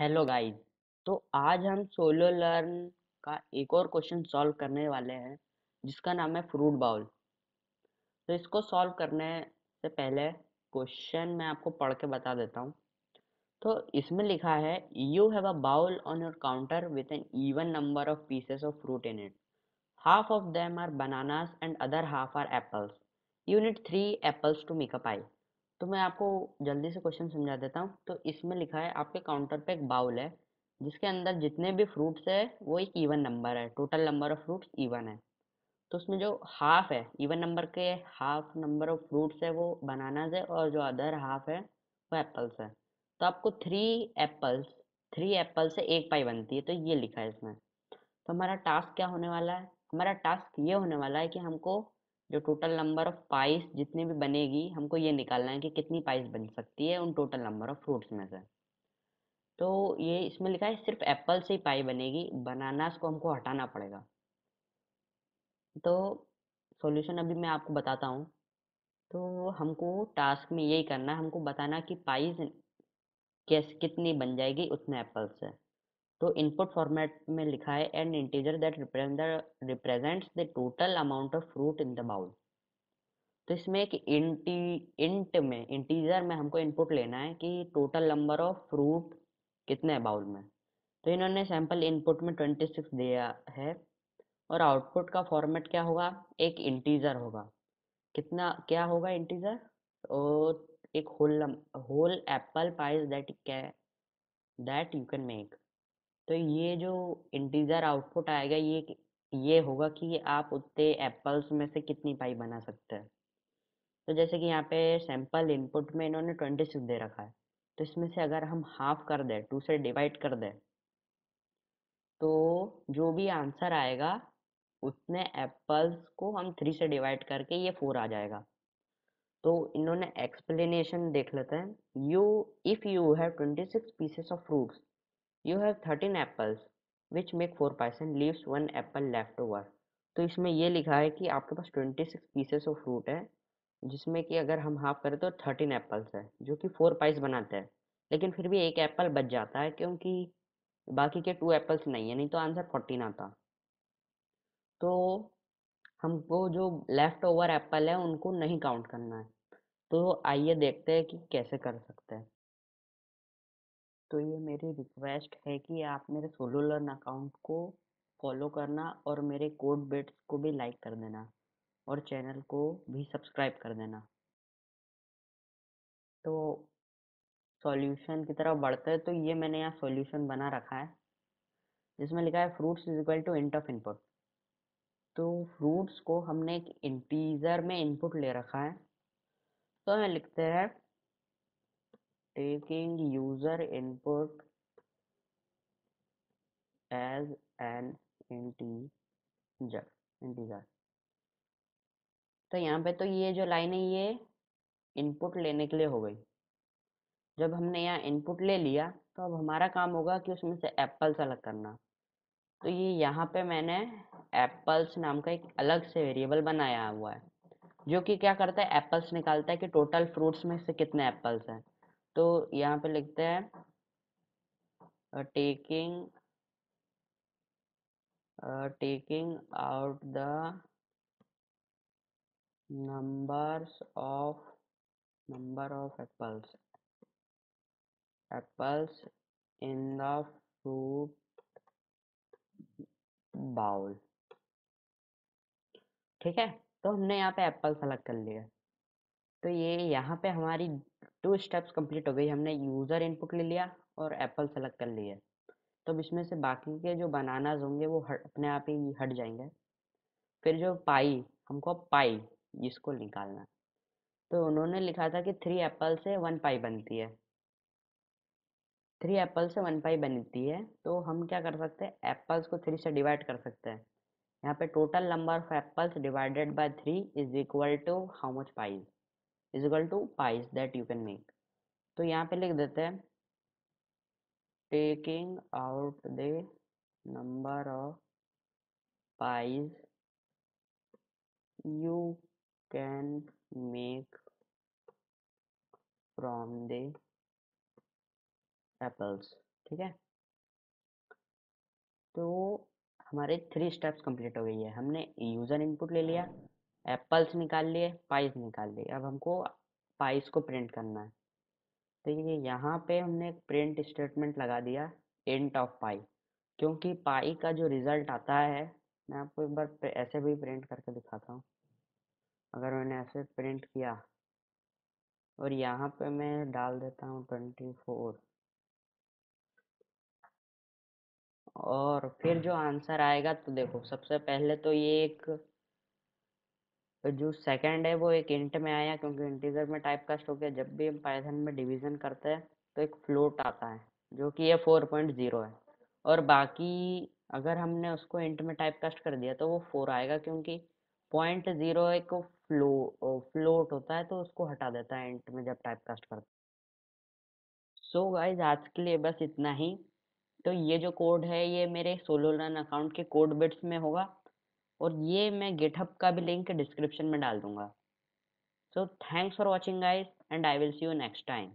Hello guys. तो आज हम सोलो लर्न का एक और क्वेश्चन सॉल्व करने वाले हैं जिसका नाम है फ्रूट बाउल। तो इसको सॉल्व करने से पहले क्वेश्चन मैं आपको पढ़ के बता देता हूँ। तो इसमें लिखा है you have a bowl on your counter with an even number of pieces of fruit in it. Half of them are bananas and other half are apples. You need 3 apples to make a pie. तो मैं आपको जल्दी से question समझा देता हूँ। तो इसमें लिखा है आपके काउंटर पे एक बाउल है जिसके अंदर जितने भी फ्रूट्स है वो एक इवन नंबर है, total number of fruits even है। तो उसमें जो हाफ है, इवन नंबर के हाफ नंबर ऑफ फ्रूट्स है वो बनानाज है और जो अदर हाफ है वो एप्पल्स है। तो आपको एप्पल्स 3 एप्पल से एक पाई बनती है, तो ये लिखा है इसमें। तो हमारा टास्क क्या होने वाला है? हमारा टास्क ये होने वाला है कि हमको जो टोटल नंबर ऑफ पाइस जितनी भी बनेगी हमको ये निकालना है कि कितनी पाइस बन सकती है उन टोटल नंबर ऑफ फ्रूट्स में से। तो ये इसमें लिखा है सिर्फ एप्पल से ही पाई बनेगी, बनानास को हमको हटाना पड़ेगा। तो सॉल्यूशन अभी मैं आपको बताता हूँ। तो हमको टास्क में यही करना है, हमको बताना कि पाइस कैसे कितनी बन जाएगी उतने एप्पल से। तो इनपुट फॉर्मेट में लिखा है an integer that represents the total amount of fruit in the bowl. तो इसमें एक इंटीजर में हमको इनपुट लेना है कि टोटल नंबर ऑफ फ्रूट कितने हैं बाउल में। तो इन्होंने सैंपल इनपुट में 26 दिया है और आउटपुट का फॉर्मेट क्या होगा? एक इंटीजर होगा। कितना क्या होगा इंटीजर? और एक whole apple pies that you can make. तो ये जो इंटीजर आउटपुट आएगा ये होगा कि आप उतने एप्पल्स में से कितनी पाई बना सकते हैं। तो जैसे कि यहाँ पे सैंपल इनपुट में इन्होंने 26 दे रखा है, तो इसमें से अगर हम हाफ कर दें, 2 से डिवाइड कर दें, तो जो भी आंसर आएगा उतने एप्पल्स को हम 3 से डिवाइड करके ये 4 आ जाएगा। तो इन्होंने एक्सप्लेनेशन देख लेते हैं। You if you have 26 pieces of fruits, you have 13 apples which make 4 price and leaves 1 Apple left over. तो इसमें ये लिखा है कि आपके पास 26 पीसेस ऑफ फ्रूट है जिसमें कि अगर हम हाफ करें तो 13 एप्पल्स है जो कि 4 पाइस बनाते हैं। लेकिन फिर भी एक एप्पल बच जाता है क्योंकि बाकी के 2 एप्पल्स नहीं है, नहीं तो आंसर 14 आता। तो हमको जो लेफ्ट ओवर एप्पल है उनको नहीं काउंट करना है। तो आइए देखते हैं कि कैसे कर सकते हैं। तो ये मेरी रिक्वेस्ट है कि आप मेरे सोलो लर्न अकाउंट को फॉलो करना और मेरे कोड बिट्स को भी लाइक कर देना और चैनल को भी सब्सक्राइब कर देना। तो सॉल्यूशन की तरफ बढ़ते हैं। तो ये मैंने यहाँ सॉल्यूशन बना रखा है जिसमें लिखा है fruits is equal to int of input. तो फ्रूट्स को हमने एक इंटीजर में इनपुट ले रखा है, तो हमें लिखते हैं taking user input as an integer integer. तो यहाँ पे तो ये जो लाइन है ये इनपुट लेने के लिए हो गई। जब हमने यहाँ इनपुट ले लिया तो अब हमारा काम होगा कि उसमें से एप्पल सेलेक्ट करना। तो ये यहाँ पे मैंने एप्पल्स नाम का एक अलग से वेरिएबल बनाया हुआ है जो कि क्या करता है, एप्पल्स निकालता है कि टोटल फ्रूट्स में से कितने एप्पल्स हैं। तो यहाँ पे लिखते हैं taking taking out the numbers of number of apples in the fruit bowl. ठीक है, तो हमने यहाँ पे एप्पल सेलेक्ट कर लिया। तो ये यहाँ पे हमारी 2 स्टेप्स कंप्लीट हो गई। हमने यूज़र इनपुट ले लिया और एप्पल सेलेक्ट कर लिया। तो अब इसमें से बाकी के जो बनानाज होंगे वो अपने आप ही हट जाएंगे। फिर जो पाई, हमको पाई इसको निकालना है। तो उन्होंने लिखा था कि 3 एप्पल से 1 पाई बनती है। 3 एप्पल से 1 पाई बनती है, तो हम क्या कर सकते हैं, एप्पल्स को 3 से डिवाइड कर सकते हैं। यहाँ पे total number of apples divided by 3 is equal to how much pies, is equal to pies that you can make. तो यहाँ पे लिख देते हैं taking out the number of pies you can make from the apples। ठीक है। तो हमारे 3 स्टेप्स कंप्लीट हो गई है। हमने यूज़र इनपुट ले लिया, एप्पल्स निकाल लिए, पाइस निकाल लिए। अब हमको पाइस को प्रिंट करना है। तो ये यहाँ पे हमने एक प्रिंट स्टेटमेंट लगा दिया, इंट ऑफ पाई, क्योंकि पाई का जो रिजल्ट आता है, मैं आपको एक बार ऐसे भी प्रिंट करके दिखाता हूँ। अगर मैंने ऐसे प्रिंट किया और यहाँ पे मैं डाल देता हूँ 24, और फिर जो आंसर आएगा, तो देखो सबसे पहले तो ये एक जो सेकंड है वो एक इंट में आया, क्योंकि इंटीजर में टाइप कास्ट हो गया। जब भी हम पाइथन में डिवीजन करते हैं तो एक फ्लोट आता है, जो कि ये 4.0 है। और बाकी अगर हमने उसको इंट में टाइप कास्ट कर दिया तो वो 4 आएगा, क्योंकि 0.0 एक फ्लोट होता है, तो उसको हटा देता है इंट में जब टाइप कास्ट करते हैं। सो गाइज, आज के लिए बस इतना ही। तो ये जो कोड है ये मेरे सोलोरन अकाउंट के कोड बिट्स में होगा, और ये मैं गिटहब का भी लिंक डिस्क्रिप्शन में डाल दूंगा। So thanks for watching guys, and I will see you next time.